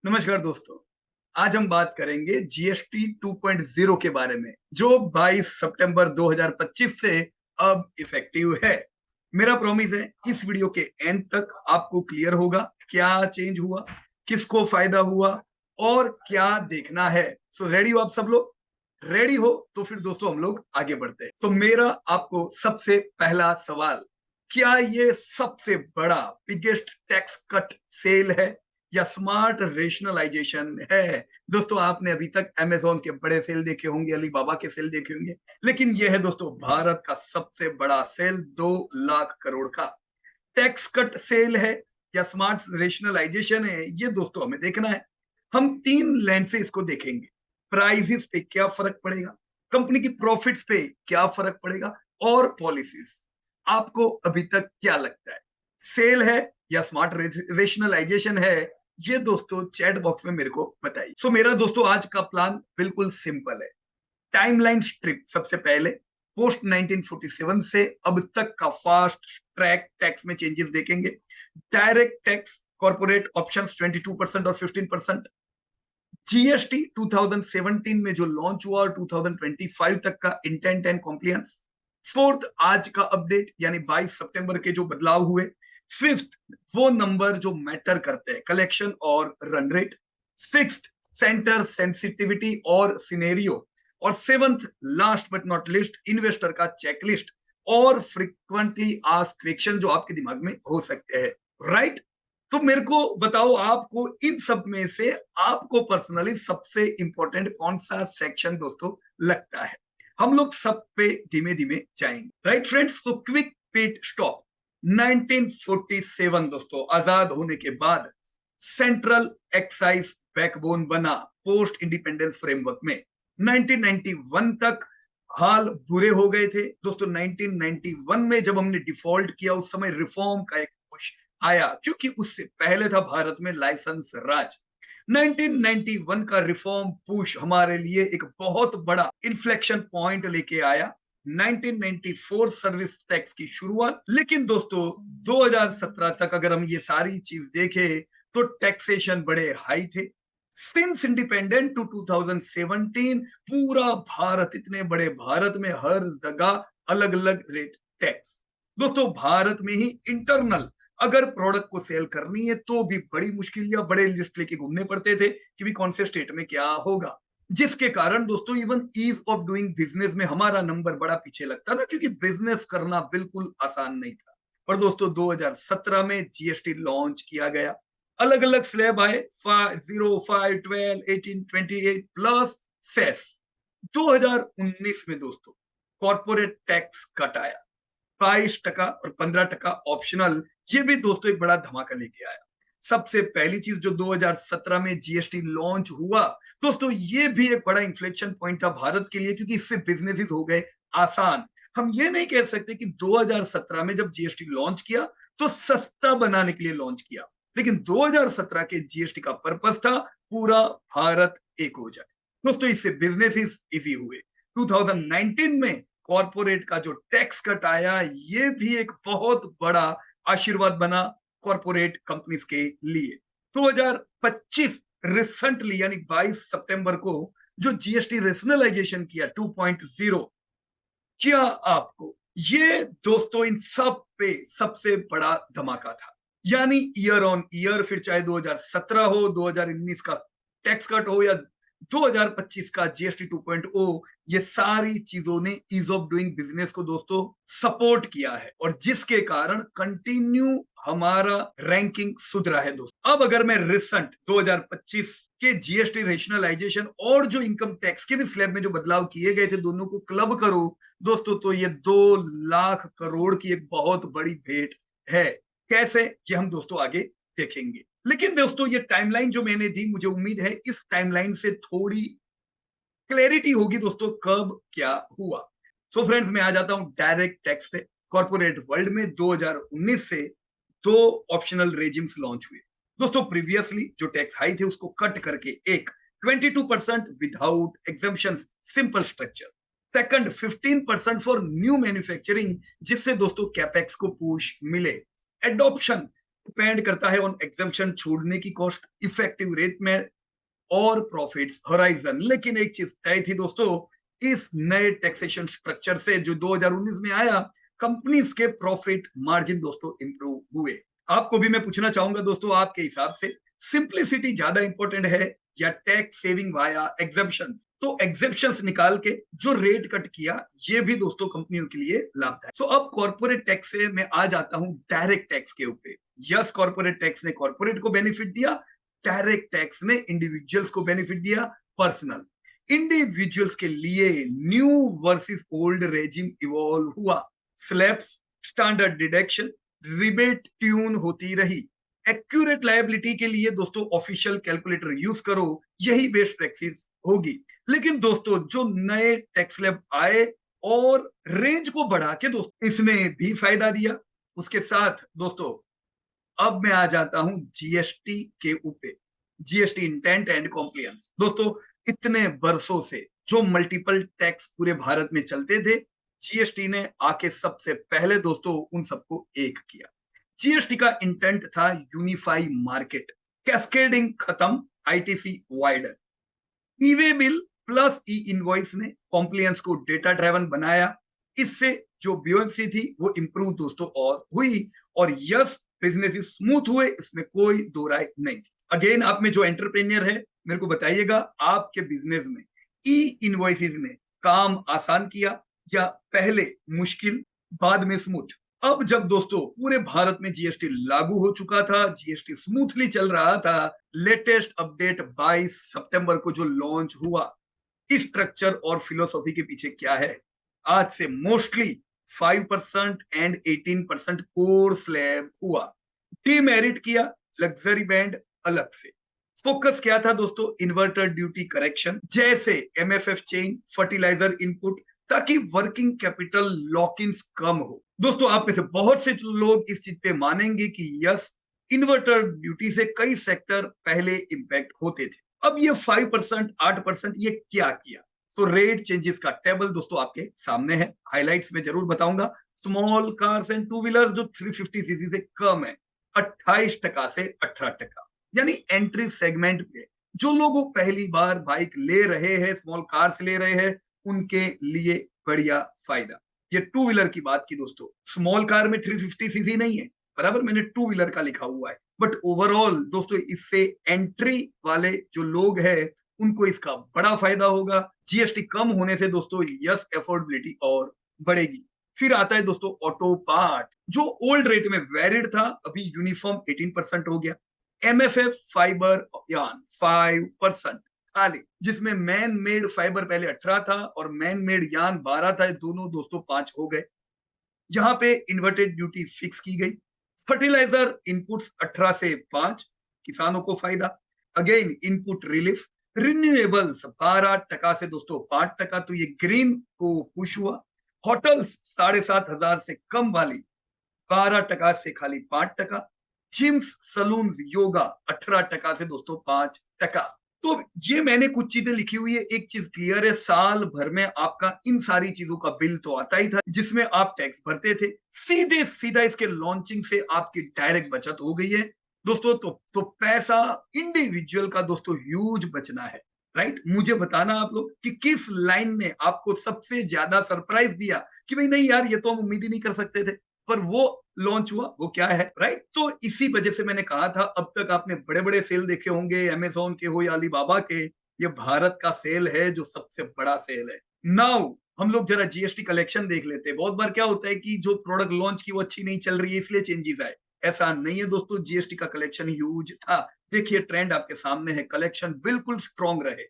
नमस्कार दोस्तों। आज हम बात करेंगे जीएसटी 2.0 के बारे में जो 22 सितंबर 2025 से अब इफेक्टिव है। मेरा प्रॉमिस है इस वीडियो के एंड तक आपको क्लियर होगा क्या चेंज हुआ, किसको फायदा हुआ और क्या देखना है। सो रेडी हो आप सब लोग? रेडी हो तो फिर दोस्तों हम लोग आगे बढ़ते हैं। तो मेरा आपको सबसे पहला सवाल, क्या ये सबसे बड़ा बिगेस्ट टैक्स कट सेल है या स्मार्ट रेशनलाइजेशन है? दोस्तों आपने अभी तक अमेजोन के बड़े सेल देखे होंगे, अलीबाबा के सेल देखे होंगे, लेकिन यह है दोस्तों भारत का सबसे बड़ा सेल 2 लाख करोड़ का। टैक्स कट सेल है या स्मार्ट रेशनलाइजेशन है, ये दोस्तों हमें देखना है। हम 3 लेंस से इसको देखेंगे। प्राइसेस पे क्या फर्क पड़ेगा, कंपनी की प्रॉफिट्स पे क्या फर्क पड़ेगा और पॉलिसीज। आपको अभी तक क्या लगता है, सेल है या स्मार्ट रेशनलाइजेशन है? ये दोस्तों चैट बॉक्स में मेरे को बताइए। सो मेरा दोस्तों आज का प्लान बिल्कुल सिंपल है। टाइमलाइन स्ट्रिप सबसे पहले पोस्ट 1947 से अब तक का फास्ट ट्रैक टैक्स में चेंजेस देखेंगे। डायरेक्ट टैक्स, कॉर्पोरेट ऑप्शंस 22% और 15%, जीएसटी 2017 में जो लॉन्च हुआ और 2025 तक का इंटेंट एंड कॉम्प्लियंस। फोर्थ आज का अपडेट यानी 22 सितंबर के जो बदलाव हुए। फिफ्थ वो नंबर जो मैटर करते हैं, कलेक्शन और run rate. Sixth centre sensitivity और सिनेरियो। और seventh last but not list investor का चेकलिस्ट और फ्रीक्वेंटली आस्क्ड क्वेश्चन जो आपके दिमाग में हो सकते हैं। राइट? तो मेरे को बताओ, आपको इन सब में से आपको पर्सनली सबसे इंपॉर्टेंट कौन सा सेक्शन दोस्तों लगता है? हम लोग सब पे धीमे धीमे जाएंगे। राइट फ्रेंड्स, तो क्विक पिट स्टॉप। 1947 दोस्तों आजाद होने के बाद सेंट्रल एक्साइज बैकबोन बना पोस्ट इंडिपेंडेंस फ्रेमवर्क में। 1991 तक हाल बुरे हो गए थे दोस्तों। 1991 में जब हमने डिफॉल्ट किया उस समय रिफॉर्म का एक पुश आया, क्योंकि उससे पहले था भारत में लाइसेंस राज। 1991 का रिफॉर्म पुश हमारे लिए एक बहुत बड़ा इन्फ्लेक्शन पॉइंट लेके आया। 1994 सर्विस टैक्स की शुरुआत। लेकिन दोस्तों 2017 तक अगर हम ये सारी चीज देखें तो टैक्सेशन बड़े हाई थे। सिंस इंडिपेंडेंट टू 2017 पूरा भारत, इतने बड़े भारत में हर जगह अलग अलग रेट टैक्स। दोस्तों भारत में ही इंटरनल अगर प्रोडक्ट को सेल करनी है तो भी बड़ी मुश्किल या बड़े लिस्ट लेके घूमने पड़ते थे कि भी कौन से स्टेट में क्या होगा, जिसके कारण दोस्तों even ease of doing business में हमारा नंबर बड़ा पीछे लगता था, क्योंकि बिजनेस करना बिल्कुल आसान नहीं था। पर दोस्तों 2017 में जीएसटी लॉन्च किया गया। अलग अलग स्लैब आए, 0, 5, 12, 18, 28 प्लस सेस। 2019 में दोस्तों कॉर्पोरेट टैक्स कट आया, 22% और 15% ऑप्शनल। ये भी दोस्तों एक बड़ा धमाका लेके आया। सबसे पहली चीज जो 2017 में जीएसटी लॉन्च हुआ दोस्तों, ये भी एक बड़ा इन्फ्लेक्शन पॉइंट था भारत के लिए, क्योंकि इससे बिजनेसेस हो गए आसान। हम ये नहीं कह सकते कि 2017 में जब जीएसटी लॉन्च किया तो सस्ता बनाने के लिए लॉन्च किया, लेकिन 2017 के जीएसटी का पर्पस था पूरा भारत एक हो जाए। दोस्तों इससे बिजनेसेस इजी हुए। 2019 में कॉर्पोरेट का जो टैक्स कट आया, ये भी एक बहुत बड़ा आशीर्वाद बना कॉर्पोरेट कंपनीज के लिए। 2025 रिसेंटली यानी 22 सितंबर को जो जीएसटी रेशनलाइजेशन किया 2.0, क्या आपको ये दोस्तों इन सब पे सबसे बड़ा धमाका था? यानी ईयर ऑन ईयर, फिर चाहे 2017 हो, 2019 का टैक्स कट हो या 2025 का जीएसटी 2.0, ये सारी चीजों ने ईज ऑफ डूइंग बिजनेस को दोस्तों सपोर्ट किया है और जिसके कारण कंटिन्यू हमारा रैंकिंग सुधरा है दोस्तों। अब अगर मैं रिसेंट 2025 के जीएसटी रेशनलाइजेशन और जो इनकम टैक्स के भी स्लैब में जो बदलाव किए गए थे दोनों को क्लब करूं दोस्तों, तो ये 2 लाख करोड़ की एक बहुत बड़ी भेंट है। कैसे, ये हम दोस्तों आगे देखेंगे। लेकिन दोस्तों ये टाइमलाइन जो मैंने दी, मुझे उम्मीद है इस टाइमलाइन से थोड़ी क्लैरिटी होगी दोस्तों कब क्या हुआ। सो फ्रेंड्स, मैं आ जाता हूं डायरेक्ट टैक्स पे। कॉर्पोरेट वर्ल्ड में 2019 से 2 ऑप्शनल रेजिम्स लॉन्च हुए दोस्तों। प्रीवियसली जो टैक्स हाई थे उसको कट करके एक 22% without exemption, simple structure. Second 15% for new manufacturing, जिससे दोस्तों कैपेक्स को पुश मिले। एडॉप्शन डिपेंड करता है ऑन एग्जम्पशन छोड़ने की कॉस्ट, इफेक्टिव रेट में और प्रॉफिट्स हॉराइजन। लेकिन एक चीज तय थी दोस्तों, इस नए टैक्सेशन स्ट्रक्चर से जो 2019 में आया, कंपनीज के प्रॉफिट मार्जिन दोस्तों इंप्रूव हुए। आपको भी मैं पूछना चाहूंगा दोस्तों, आपके हिसाब से सिंप्लिसिटी ज्यादा इंपॉर्टेंट है या टैक्स सेविंग वाया एग्जेप्शन? तो एग्जेप्शंस निकाल के जो रेट कट किया, ये भी दोस्तों कंपनियों के लिए लाभदायक। सो अब कॉर्पोरेट टैक्स से मैं आ जाता हूं डायरेक्ट टैक्स के ऊपर। यस, कॉर्पोरेट टैक्स ने कॉर्पोरेट को बेनिफिट दिया, डायरेक्ट टैक्स ने इंडिविजुअल्स को बेनिफिट दिया, पर्सनल। इंडिविजुअल्स के लिए new versus old regime evolve हुआ, slabs, standard deduction, rebate tune होती रही। एक्यूरेट लायबिलिटी के लिए दोस्तों ऑफिशियल कैलकुलेटर यूज करो, यही बेस्ट प्रैक्टिस होगी। लेकिन दोस्तों जो नए टैक्स स्लैब आए और रेंज को बढ़ा के दोस्तों इसने भी फायदा दिया। उसके साथ दोस्तों अब मैं आ जाता हूं जीएसटी के ऊपर, जीएसटी इंटेंट एंड कॉम्प्लियंस। दोस्तों इतने बरसों से जो मल्टीपल टैक्स पूरे भारत में चलते थे, जीएसटी ने आके सबसे पहले दोस्तों उन सबको एक किया। जीएसटी का इंटेंट था यूनिफाई मार्केट, कैस्केडिंग खत्म, ITC wider. E way bill plus e invoice ने कॉम्प्लियंस को डेटा ड्राइवन बनाया। इससे जो बीओएमसी थी वो इंप्रूव दोस्तों और हुई, और यस बिजनेस स्मूथ हुए, इसमें कोई दो राय नहीं थी। अगेन आप में जो एंटरप्रेन्योर है, मेरे को बताइएगा आपके बिजनेस में ई इनवॉइसेस ने काम आसान किया या पहले मुश्किल बाद में स्मूथ? अब जब दोस्तों पूरे भारत में जीएसटी लागू हो चुका था, जीएसटी स्मूथली चल रहा था, लेटेस्ट अपडेट 22 सितंबर को जो लॉन्च हुआ, इस स्ट्रक्चर और फिलोसॉफी के पीछे क्या है? आज से मोस्टली 5% एंड 18% कोर स्लैब हुआ, डीमेरिट किया, लग्जरी बैंड अलग से। फोकस क्या था दोस्तों? इन्वर्टर ड्यूटी करेक्शन, जैसे एमएफएफ चेंज, फर्टिलाइजर इनपुट, ताकि वर्किंग कैपिटल लॉक इन कम हो। दोस्तों आप में से बहुत से लोग इस चीज पे मानेंगे कि यस, इन्वर्टर ड्यूटी से कई सेक्टर पहले इंपैक्ट होते थे। अब ये 5%, 8% ये क्या किया? तो रेट चेंजेस का टेबल दोस्तों आपके सामने है, हाइलाइट्स में जरूर बताऊंगा। Small cars and two wheelers जो 350 सीसी से कम है, 28% से 18%, यानी एंट्री सेगमेंट पे जो लोग पहली बार बाइक ले रहे हैं, स्मॉल कार्स ले रहे हैं, उनके लिए बढ़िया फायदा। ये टू व्हीलर की बात की दोस्तों, स्मॉल कार में 350 सीसी नहीं है, बराबर मैंने टू व्हीलर का लिखा हुआ है, बट ओवरऑल दोस्तों इससे एंट्री वाले जो लोग हैं उनको इसका बड़ा फायदा होगा। जीएसटी कम होने से दोस्तों यस अफोर्डेबिलिटी और बढ़ेगी। फिर आता है दोस्तों ऑटो पार्ट, जो ओल्ड रेट में वैलिड था, अभी यूनिफॉर्म 18% हो गया। एमएफएफ फाइबर यान 5% खाली, जिसमें मैन मेड फाइबर पहले 18 था और मैन मेड यान 12 था, दोनों दोस्तों 5 हो गए। यहाँ पे इन्वर्टेड ड्यूटी फिक्स की गई। फर्टिलाइजर इनपुट्स 18 से 5, किसानों को फायदा। अगेन इनपुट रिलीफ, रिन्यूएबल्स 12% से दोस्तों 5%, तो ये ग्रीन को पुश हुआ। होटल्स 7,500 से कम वाली 12% से खाली 5%। जिम्स, सलून, योगा 18% से दोस्तों 5%। तो ये मैंने कुछ चीजें लिखी हुई है, एक चीज क्लियर है, साल भर में आपका इन सारी चीजों का बिल तो आता ही था जिसमें आप टैक्स भरते थे। सीधे सीधा इसके लॉन्चिंग से आपकी डायरेक्ट बचत हो गई है दोस्तों। तो पैसा इंडिविजुअल का दोस्तों ह्यूज बचना है, राइट? मुझे बताना आप लोग कि किस लाइन ने आपको सबसे ज्यादा सरप्राइज दिया कि भाई नहीं यार, ये तो हम उम्मीद ही नहीं कर सकते थे, पर वो लॉन्च हुआ, वो क्या है, राइट? तो इसी वजह से मैंने कहा था, अब तक आपने बड़े बड़े सेल देखे होंगे, अमेजोन के हो या अलीबाबा के, ये भारत का सेल है जो सबसे बड़ा सेल है। नाउ हम लोग जरा जीएसटी कलेक्शन देख लेते हैं। बहुत बार क्या होता है कि जो प्रोडक्ट लॉन्च की वो अच्छी नहीं चल रही है, इसलिए चेंजेस आए। ऐसा नहीं है दोस्तों, जीएसटी का कलेक्शन ह्यूज था। देखिए ट्रेंड आपके सामने है, कलेक्शन बिल्कुल स्ट्रॉन्ग रहे।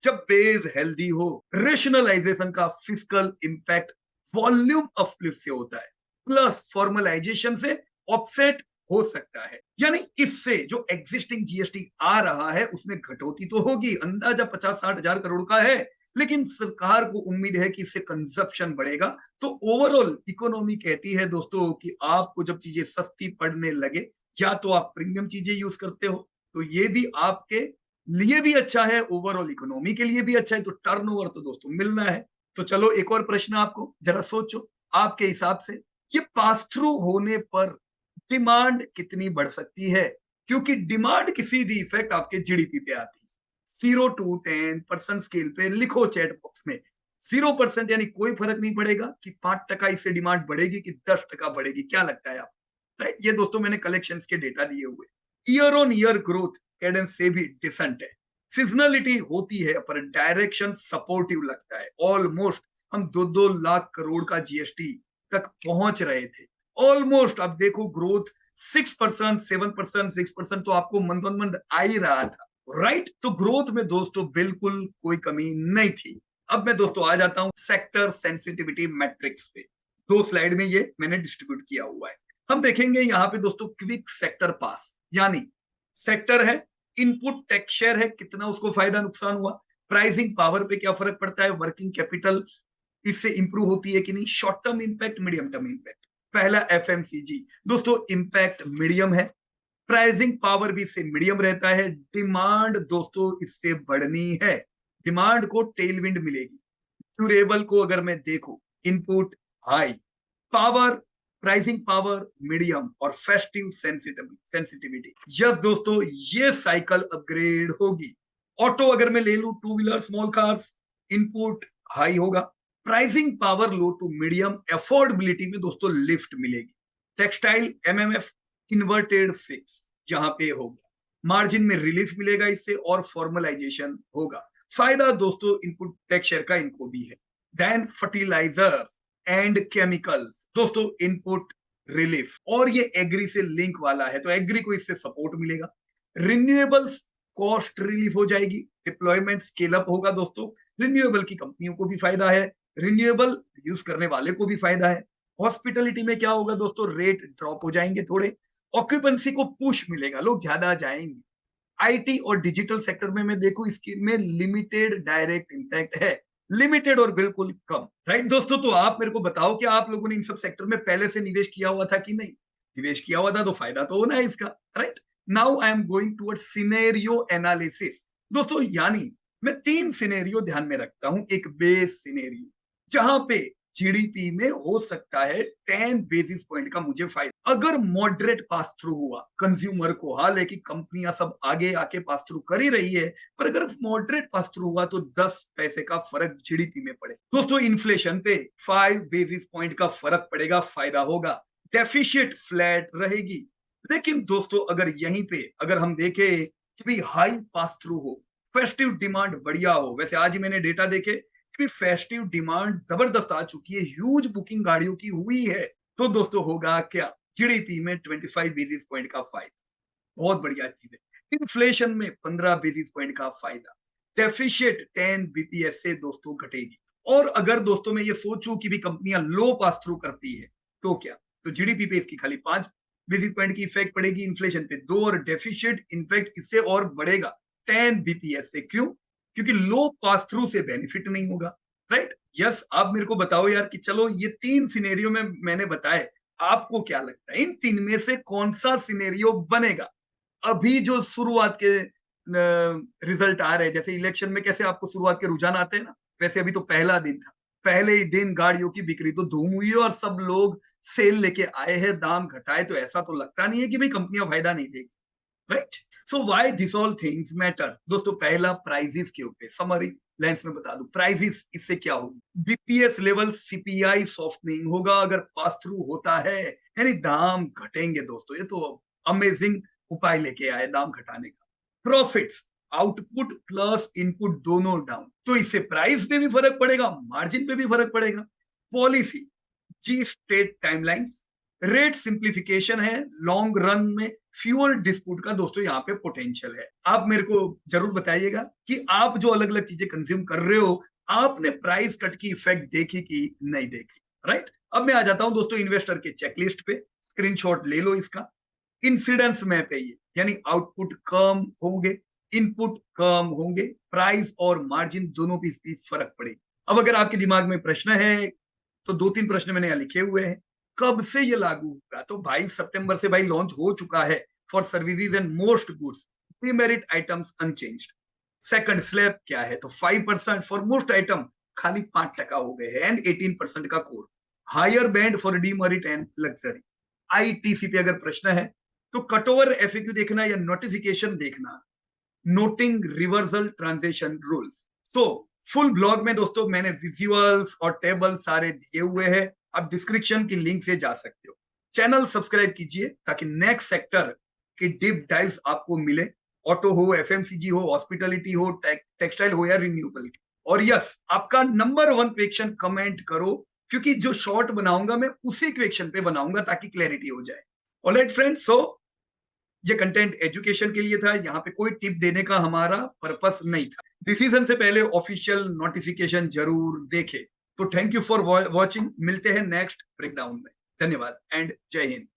जब बेस हेल्दी हो, रेशनलाइजेशन का फिस्कल इंपैक्ट वॉल्यूम अपलिफ्ट से होता है, प्लस फॉर्मलाइजेशन से ऑफसेट हो सकता है। यानी इससे जो एग्जिस्टिंग जीएसटी आ रहा है उसमें घटौती तो होगी, अंदाजा 50-60 हजार करोड़ का है, लेकिन सरकार को उम्मीद है कि इससे कंजप्शन बढ़ेगा। तो ओवरऑल इकोनॉमी कहती है दोस्तों कि आपको जब चीजें सस्ती पड़ने लगे, या तो आप प्रीमियम चीजें यूज करते हो, तो ये भी आपके लिए भी अच्छा है, ओवरऑल इकोनॉमी के लिए भी अच्छा है, तो टर्नओवर तो दोस्तों मिलना है। तो चलो एक और प्रश्न आपको, जरा सोचो आपके हिसाब से, ये पास थ्रू होने पर डिमांड कितनी बढ़ सकती है, क्योंकि डिमांड की सीधी इफेक्ट आपके जीडीपी पे आती है। 0 to 10% स्केल पे लिखो चैट बॉक्स में, 0% यानी कोई फर्क नहीं पड़ेगा कि 5% इससे डिमांड बढ़ेगी कि 10% बढ़ेगी, क्या लगता है आप? राइट, ये दोस्तों मैंने कलेक्शन के डेटा दिए हुए। Year on year growth Cadence से भी डिसेंट है, सीजनलिटी होती है पर डायरेक्शन सपोर्टिव लगता है। ऑलमोस्ट हम 2-2 लाख करोड़ का जीएसटी तक पहुंच रहे थे, ऑलमोस्ट। अब देखो ग्रोथ 6%, 7%, 6% तो आपको मंथ ऑन मंथ आ ही रहा था, राइट। तो ग्रोथ में दोस्तों बिल्कुल कोई कमी नहीं थी। अब मैं दोस्तों आ जाता हूं सेक्टर सेंसिटिविटी मैट्रिक्स पे। 2 स्लाइड में ये मैंने डिस्ट्रीब्यूट किया हुआ है। हम देखेंगे यहाँ पे दोस्तों क्विक सेक्टर पास, यानी सेक्टर है, इनपुट टैक्स शेयर है, कितना उसको फायदा नुकसान हुआ, प्राइसिंग पावर पे क्या फर्क पड़ता है, वर्किंग कैपिटल इससे इंप्रूव होती है कि नहीं, short term impact, medium term impact. पहला एफएमसीजी दोस्तों इंपैक्ट मीडियम है, प्राइसिंग पावर भी इससे मीडियम रहता है, डिमांड दोस्तों इससे बढ़नी है, डिमांड को टेलविंड मिलेगी। ड्यूरेबल को अगर मैं देखूं, input high, power, pricing power medium और फेस्टिव सेंसिटिविटी, यस दोस्तों ये साइकिल अपग्रेड होगी। ऑटो अगर मैं ले लूं, two wheeler small cars, input high होगा, pricing power low to medium, affordability में दोस्तों लिफ्ट मिलेगी। टेक्सटाइल एमएमएफ इन्वर्टेड फिक्स जहां पे होगा, मार्जिन में रिलीफ मिलेगा इससे और फॉर्मलाइजेशन होगा। फायदा दोस्तों इनपुट टैक्स शेयर का इनको भी है। देन फर्टिलाइजर्स एंड केमिकल्स दोस्तों इनपुट रिलीफ, और ये एग्री से लिंक वाला है तो एग्री को इससे सपोर्ट मिलेगा। रिन्यूएबल्स कॉस्ट रिलीफ हो जाएगी, डिप्लॉयमेंट स्केल अप होगा दोस्तों, रिन्यूएबल की कंपनियों को भी फायदा है, रिन्यूएबल यूज करने वाले को भी फायदा है। हॉस्पिटलिटी में क्या होगा दोस्तों, रेट ड्रॉप हो जाएंगे थोड़े, ऑक्यूपेंसी को पुश मिलेगा, लोग ज्यादा जाएंगे। आईटी और डिजिटल सेक्टर में मैं देखूं इसके में लिमिटेड डायरेक्ट इंपैक्ट है, लिमिटेड और बिल्कुल कम, राइट दोस्तों। तो आप मेरे को बताओ कि आप लोगों ने इन सब सेक्टर में पहले से निवेश किया हुआ था कि नहीं, निवेश किया हुआ था तो फायदा तो होना है इसका, right. Now I am going towards scenario analysis दोस्तों, यानी मैं 3 सिनेरियो ध्यान में रखता हूं। एक बेस सिनेरियो जहां पे जीडीपी में हो सकता है 10 बेसिस पॉइंट का मुझे फायदा, अगर मॉडरेट पास थ्रू हुआ कंज्यूमर को, हालांकि कंपनियां सब आगे आके पास थ्रू कर ही रही है, पर अगर मॉडरेट पास थ्रू हुआ तो 10 पैसे का फर्क जीडीपी में पड़े दोस्तों। इन्फ्लेशन पे 5 बेसिस पॉइंट का फर्क पड़ेगा, फायदा होगा। डेफिशिट फ्लैट रहेगी, लेकिन दोस्तों अगर यहीं पे अगर हम देखें कि भाई हाई पास थ्रू हो, फेस्टिव डिमांड बढ़िया हो, वैसे आज ही मैंने डेटा देखे कि फेस्टिव डिमांड जबरदस्त आ चुकी है, ह्यूज बुकिंग गाड़ियों की हुई है, तो दोस्तों होगा क्या, जीडीपी में 25 बेसिस पॉइंट का फायदा, बहुत बढ़िया चीज है। इन्फ्लेशन में 15 बेसिस पॉइंट का फायदा, डेफिशिट 10 बीपीएस से दोस्तों घटेगी। और अगर दोस्तों मैं ये सोचूं कि भी कंपनियां लो पास थ्रू करती है तो क्या, तो जीडीपी पे इसकी खाली 5 बेसिस पॉइंट की इफेक्ट पड़ेगी, इन्फ्लेशन पे 2, और डेफिशिट इनफेक्ट इससे और बढ़ेगा 10 बीपीएस से। क्यों, क्योंकि लो पास थ्रू से बेनिफिट नहीं होगा, राइट। यस, आप मेरे को बताओ यार कि चलो ये 3 सिनेरियो में मैंने बताए, आपको क्या लगता है इन 3 में से कौन सा सिनेरियो बनेगा? अभी जो शुरुआत के रिजल्ट आ रहे हैं, जैसे इलेक्शन में कैसे आपको शुरुआत के रुझान आते हैं ना, वैसे अभी तो पहला दिन था, पहले ही दिन गाड़ियों की बिक्री तो धूम हुई है और सब लोग सेल लेके आए हैं, दाम घटाए, तो ऐसा तो लगता नहीं है कि भाई कंपनियां फायदा नहीं देगी, right. So why this all things matter दोस्तों, पहला प्राइजेस के ऊपर समरी लाइंस में बता दूं, प्राइजेस इससे क्या होगी, बीपीएस लेवल सीपीआई सॉफ्टनिंग होगा अगर पास थ्रू होता है, यानी दाम घटेंगे दोस्तों, ये तो अमेजिंग उपाय लेके आए दाम घटाने का। प्रॉफिट्स, आउटपुट प्लस इनपुट दोनों डाउन, तो इससे प्राइस पे भी फर्क पड़ेगा, मार्जिन पे भी फर्क पड़ेगा। पॉलिसी, जी स्टेट टाइमलाइंस, रेट सिंप्लीफिकेशन है, लॉन्ग रन में फ्यूअल डिस्प्यूट का दोस्तों यहाँ पे पोटेंशियल है। आप मेरे को जरूर बताइएगा कि आप जो अलग अलग चीजें कंज्यूम कर रहे हो, आपने प्राइस कट की इफेक्ट देखी कि नहीं देखी, राइट। अब मैं आ जाता हूं दोस्तों इन्वेस्टर के चेकलिस्ट पे, स्क्रीनशॉट ले लो इसका। इंसिडेंस मैप है ये, यानी आउटपुट कम होंगे, इनपुट कम होंगे, प्राइस और मार्जिन दोनों पे इसकी फर्क पड़ेगी। अब अगर आपके दिमाग में प्रश्न है तो 2-3 प्रश्न मैंने यहाँ लिखे हुए हैं। कब से ये लागू होगा, तो 22 सितंबर से भाई लॉन्च हो चुका है for services and most goods, premerit items unchanged. Second slab क्या है, तो 5% फॉर मोस्ट आइटम, खाली 5% हो गए हैं, एंड 18% का core. Higher band for demerit and luxury. ITC पे अगर प्रश्न है तो कटओवर एफएक्यू देखना या नोटिफिकेशन देखना, noting reversal transaction rules. So full blog में दोस्तों मैंने विजुअल्स और टेबल सारे दिए हुए हैं, आप डिस्क्रिप्शन की लिंक से जा सकते हो। चैनल सब्सक्राइब कीजिए ताकि नेक्स्ट सेक्टर की डीप डाइव्स आपको मिले, ऑटो हो, एफएमसीजी हो, हॉस्पिटलिटी हो, टेक्सटाइल हो या रिन्यूएबल। और यस, आपका नंबर 1 क्वेश्चन कमेंट करो, क्योंकि जो शॉर्ट बनाऊंगा मैं उसी क्वेश्चन पे बनाऊंगा ताकि क्लैरिटी हो जाए। ऑलराइट फ्रेंड्स, सो ये कंटेंट एजुकेशन के लिए था, यहाँ पे कोई टिप देने का हमारा पर्पस नहीं था। डिसीजन से पहले ऑफिशियल नोटिफिकेशन जरूर देखें। तो थैंक यू फॉर वॉचिंग, मिलते हैं नेक्स्ट ब्रेकडाउन में। धन्यवाद एंड जय हिंद।